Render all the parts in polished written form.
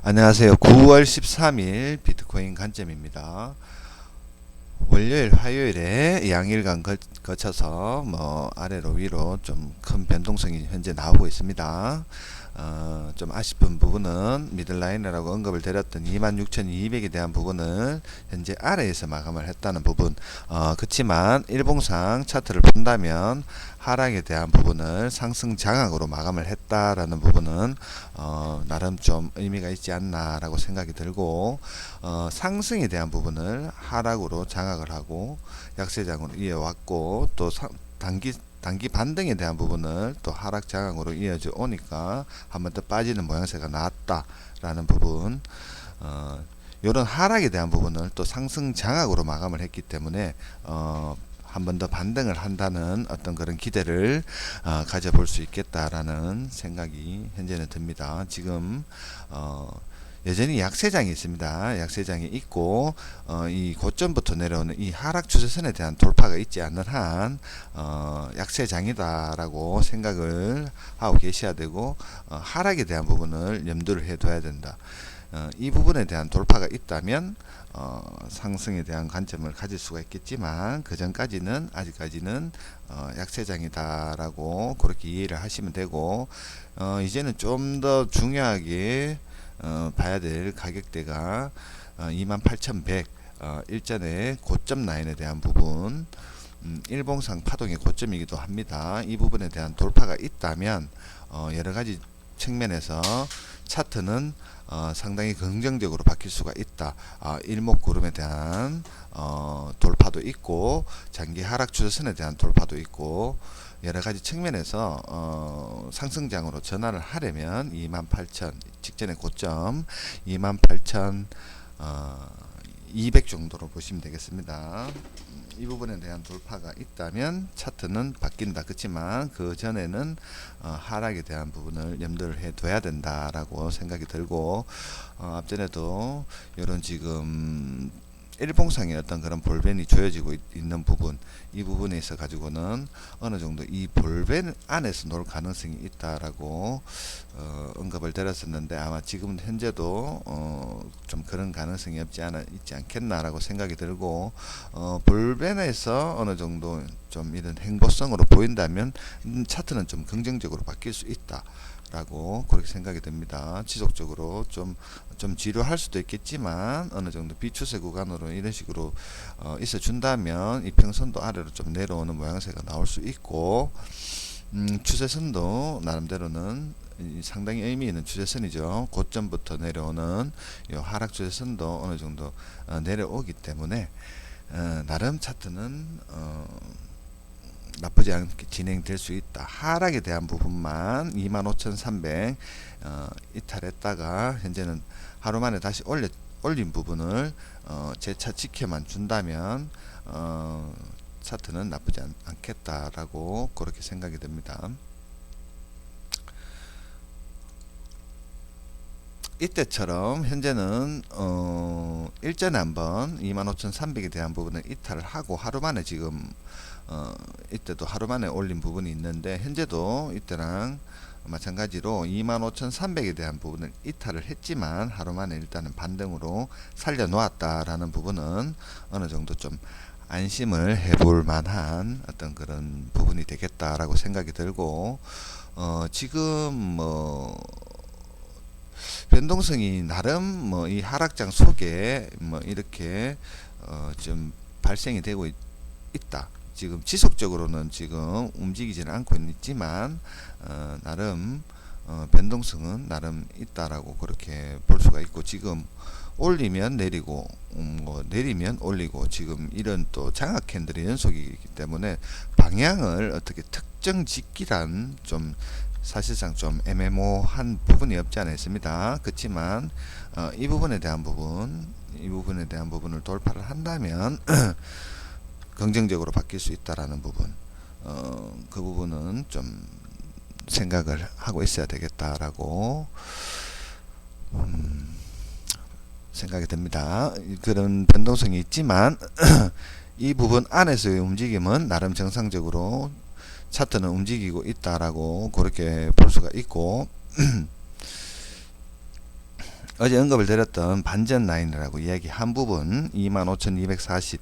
안녕하세요. 9월 13일 비트코인 관점입니다. 월요일, 화요일에 양일간 거쳐서 아래로 위로 좀 큰 변동성이 현재 나오고 있습니다. 좀 아쉽은 부분은 미들라인이라고 언급을 드렸던 26,200에 대한 부분을 현재 아래에서 마감을 했다는 부분. 그렇지만 일봉상 차트를 본다면 하락에 대한 부분을 상승 장악으로 마감을 했다라는 부분은 나름 좀 의미가 있지 않나라고 생각이 들고, 상승에 대한 부분을 하락으로 장악을 하고 약세장으로 이어왔고, 또 단기 반등에 대한 부분을 또 하락 장악으로 이어져 오니까 한 번 더 빠지는 모양새가 나왔다라는 부분. 이런 하락에 대한 부분을 또 상승 장악으로 마감을 했기 때문에 한 번 더 반등을 한다는 어떤 그런 기대를 가져볼 수 있겠다라는 생각이 현재는 듭니다. 지금 여전히 약세장이 있습니다. 약세장이 있고, 이 고점부터 내려오는 이 하락 추세선에 대한 돌파가 있지 않는 한 약세장이다라고 생각을 하고 계셔야 되고, 하락에 대한 부분을 염두를 해둬야 된다. 이 부분에 대한 돌파가 있다면 상승에 대한 관점을 가질 수가 있겠지만, 그 전까지는 아직까지는 약세장이다라고 그렇게 이해를 하시면 되고, 이제는 좀 더 중요하게 봐야 될 가격대가 28,100 일전의 고점 라인에 대한 부분, 일봉상 파동의 고점이기도 합니다. 이 부분에 대한 돌파가 있다면 여러가지 측면에서 차트는 상당히 긍정적으로 바뀔 수가 있다. 일목구름에 대한 돌파도 있고, 장기 하락 추세선에 대한 돌파도 있고, 여러가지 측면에서 상승장으로 전환을 하려면 28,000 직전의 고점 28,200 정도로 보시면 되겠습니다. 이 부분에 대한 돌파가 있다면 차트는 바뀐다. 그렇지만 그 전에는 하락에 대한 부분을 염두를 해둬야 된다라고 생각이 들고, 앞전에도 이런 지금 일봉상의 어떤 그런 볼벤이 조여지고 있는 부분, 이 부분에 있어 가지고는 어느 정도 이 볼벤 안에서 놀 가능성이 있다라고 언급을 드렸었는데, 아마 지금 현재도 좀 그런 가능성이 있지 않겠나라고 생각이 들고, 볼벤에서 어느 정도 좀 이런 행보성으로 보인다면 차트는 좀 긍정적으로 바뀔 수 있다 라고 그렇게 생각이 됩니다. 지속적으로 좀 지루할 수도 있겠지만 어느 정도 비추세 구간으로 이런 식으로 있어 준다면 이평선도 아래로 좀 내려오는 모양새가 나올 수 있고, 추세선도 나름대로는 상당히 의미 있는 추세선이죠. 고점부터 내려오는 이 하락 추세선도 어느 정도 내려오기 때문에 나름 차트는 나쁘지 않게 진행될 수 있다. 하락에 대한 부분만 25,300 이탈했다가 현재는 하루 만에 다시 올린 부분을 재차 지켜만 준다면 차트는 나쁘지 않겠다라고 그렇게 생각이 됩니다. 이때처럼 현재는 일전에 한번 25,300에 대한 부분을 이탈을 하고 하루 만에 지금 이때도 하루 만에 올린 부분이 있는데, 현재도 이때랑 마찬가지로 25,300에 대한 부분을 이탈을 했지만 하루 만에 일단은 반등으로 살려 놓았다라는 부분은 어느 정도 좀 안심을 해볼 만한 어떤 그런 부분이 되겠다라고 생각이 들고, 지금 변동성이 나름 이 하락장 속에 이렇게 좀 발생이 되고 있다. 지금 지속적으로는 지금 움직이지는 않고 있지만 나름 변동성은 나름 있다라고 그렇게 볼 수가 있고, 지금 올리면 내리고 내리면 올리고, 지금 이런 또 장악 캔들의 연속이기 때문에 방향을 어떻게 특정 짓기란 좀 사실상 좀 애매모호한 부분이 없지 않아 있습니다. 그렇지만 이 부분에 대한 부분을 돌파를 한다면 긍정적으로 바뀔 수 있다라는 부분, 그 부분은 좀 생각을 하고 있어야 되겠다라고 생각이 됩니다. 그런 변동성이 있지만 이 부분 안에서의 움직임은 나름 정상적으로 차트는 움직이고 있다라고 그렇게 볼 수가 있고, 어제 언급을 드렸던 반전 라인이라고 이야기한 부분 25,240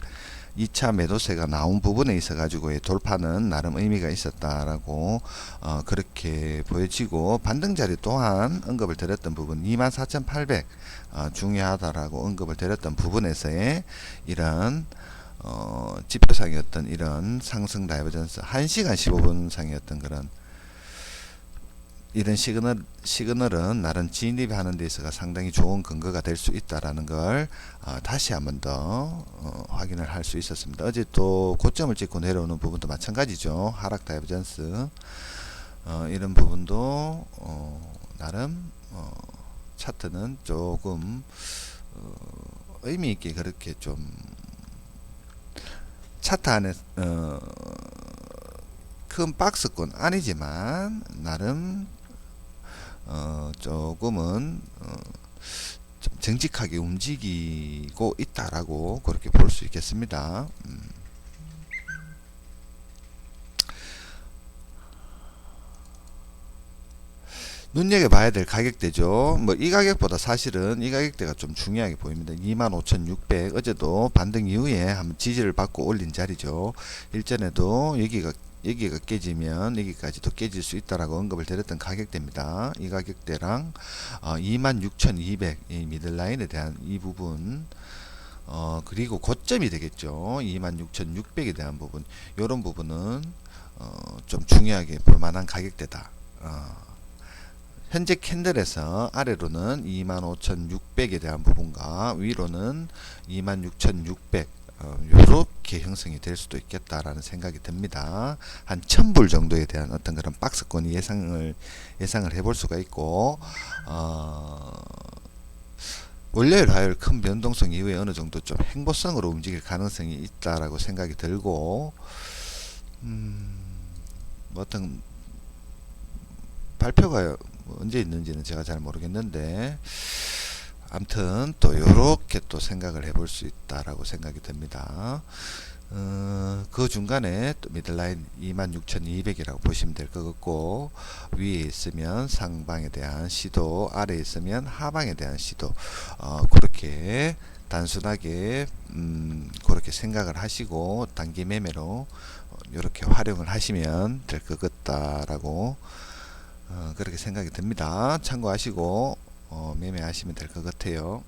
2차 매도세가 나온 부분에 있어 가지고 돌파는 나름 의미가 있었다라고 그렇게 보여지고, 반등 자리 또한 언급을 드렸던 부분 24,800 중요하다라고 언급을 드렸던 부분에서의 이런 지표상이었던 이런 상승 다이버전스 1시간 15분 상이었던 그런 이런 시그널은 나름 진입하는 데 있어서 상당히 좋은 근거가 될 수 있다라는 걸 다시 한번 더 확인을 할 수 있었습니다. 어제 또 고점을 찍고 내려오는 부분도 마찬가지죠. 하락 다이버전스 이런 부분도 나름 차트는 조금 의미 있게 그렇게 좀 차트 안에 큰 박스권 아니지만 나름 조금은 좀 정직하게 움직이고 있다라고 그렇게 볼 수 있겠습니다. 눈여겨봐야 될 가격대죠. 뭐 이 가격보다 사실은 이 가격대가 좀 중요하게 보입니다. 25,600 어제도 반등 이후에 한번 지지를 받고 올린 자리죠. 일전에도 여기가 깨지면 여기까지도 깨질 수 있다라고 언급을 드렸던 가격대입니다. 이 가격대랑 26,200 이 미들라인에 대한 이 부분 그리고 고점이 되겠죠. 26,600에 대한 부분, 이런 부분은 좀 중요하게 볼만한 가격대다. 현재 캔들에서 아래로는 25,600에 대한 부분과 위로는 26,600 요렇게 형성이 될 수도 있겠다라는 생각이 듭니다. 한 1000불 정도에 대한 어떤 그런 박스권이 예상을 해볼 수가 있고, 월요일 화요일 큰 변동성 이후에 어느 정도 좀 행보성으로 움직일 가능성이 있다라고 생각이 들고, 뭐 어떤 발표가 언제 있는지는 제가 잘 모르겠는데, 암튼 또 요렇게 또 생각을 해볼 수 있다라고 생각이 듭니다. 그 중간에 또 미들라인 26,200이라고 보시면 될 것 같고, 위에 있으면 상방에 대한 시도, 아래에 있으면 하방에 대한 시도, 그렇게 단순하게 그렇게 생각을 하시고 단기 매매로 이렇게 활용을 하시면 될 것 같다라고 그렇게 생각이 듭니다. 참고하시고 매매하시면 될 것 같아요.